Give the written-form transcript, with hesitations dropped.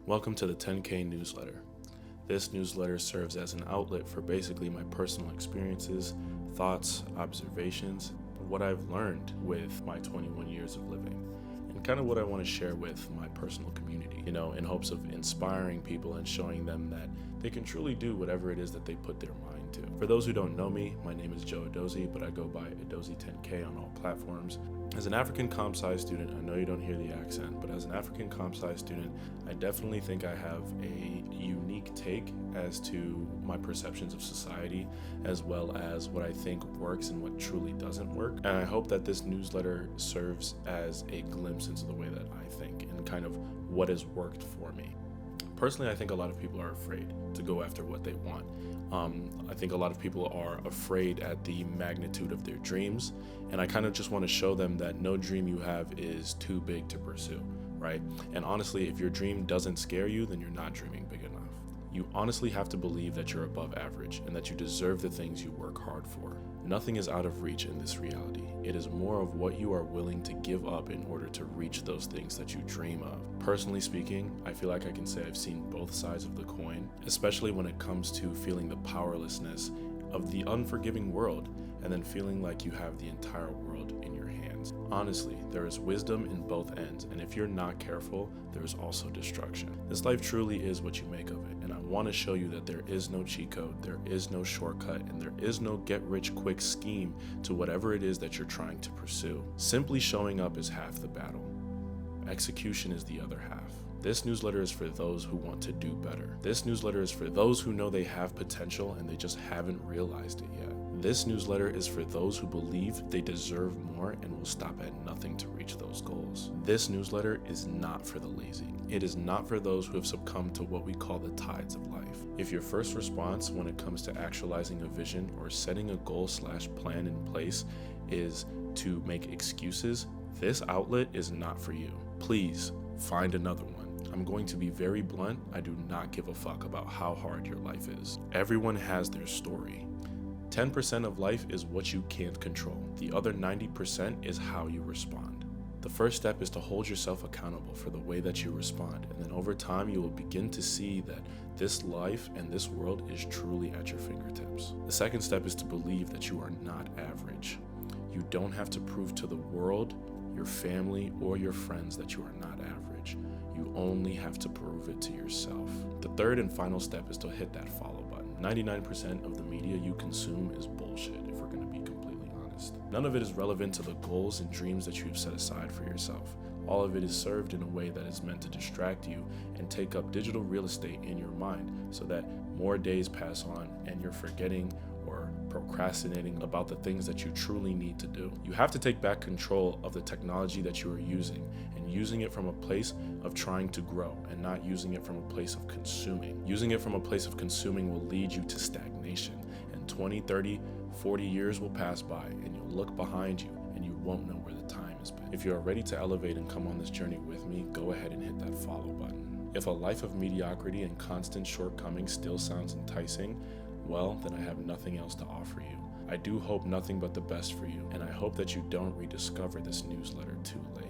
Welcome to the 10K newsletter. This newsletter serves as an outlet for basically my personal experiences, thoughts, observations, what I've learned with my 21 years of living, and kind of what I want to share with my personal community, in hopes of inspiring people and showing them that they can truly do whatever it is that they put their mind to. For those who don't know me, my name is Joe Edozie, but I go by Edozie 10K on all platforms. As an African comp sci student, I know you don't hear the accent, but as an African comp sci student, I definitely think I have a unique take as to my perceptions of society, as well as what I think works and what truly doesn't work. And I hope that this newsletter serves as a glimpse into the way that I think and kind of what has worked for me. Personally, I think a lot of people are afraid to go after what they want. I think a lot of people are afraid at the magnitude of their dreams, and I kind of just want to show them that no dream you have is too big to pursue, right? And honestly, if your dream doesn't scare you, then you're not dreaming big enough. You honestly have to believe that you're above average and that you deserve the things you work hard for. Nothing is out of reach in this reality. It is more of what you are willing to give up in order to reach those things that you dream of. Personally speaking, I feel like I can say I've seen both sides of the coin, especially when it comes to feeling the powerlessness of the unforgiving world and then feeling like you have the entire world in your hands. Honestly, there is wisdom in both ends, and if you're not careful, there is also destruction. This life truly is what you make of it, and I want to show you that there is no cheat code, there is no shortcut, and there is no get-rich-quick scheme to whatever it is that you're trying to pursue. Simply showing up is half the battle. Execution is the other half. This newsletter is for those who want to do better. This newsletter is for those who know they have potential and they just haven't realized it yet. This newsletter is for those who believe they deserve more and will stop at nothing to reach those goals. This newsletter is not for the lazy. It is not for those who have succumbed to what we call the tides of life. If your first response when it comes to actualizing a vision or setting a goal/plan in place is to make excuses, this outlet is not for you. Please find another one. I'm going to be very blunt. I do not give a fuck about how hard your life is. Everyone has their story. 10% of life is what you can't control. The other 90% is how you respond. The first step is to hold yourself accountable for the way that you respond, and then over time you will begin to see that this life and this world is truly at your fingertips. The second step is to believe that you are not average. You don't have to prove to the world, your family, or your friends that you are not average. You only have to prove it to yourself. The third and final step is to hit that follow button. 99% of the media you consume is bullshit, if we're going to be completely honest. None of it is relevant to the goals and dreams that you have set aside for yourself. All of it is served in a way that is meant to distract you and take up digital real estate in your mind so that more days pass on and you're forgetting or procrastinating about the things that you truly need to do. You have to take back control of the technology that you are using and using it from a place of trying to grow and not using it from a place of consuming. Using it from a place of consuming will lead you to stagnation, and 20, 30, 40 years will pass by and you'll look behind you and you won't know where the time has been. If you are ready to elevate and come on this journey with me, go ahead and hit that follow button. If a life of mediocrity and constant shortcomings still sounds enticing, well, then I have nothing else to offer you. I do hope nothing but the best for you, and I hope that you don't rediscover this newsletter too late.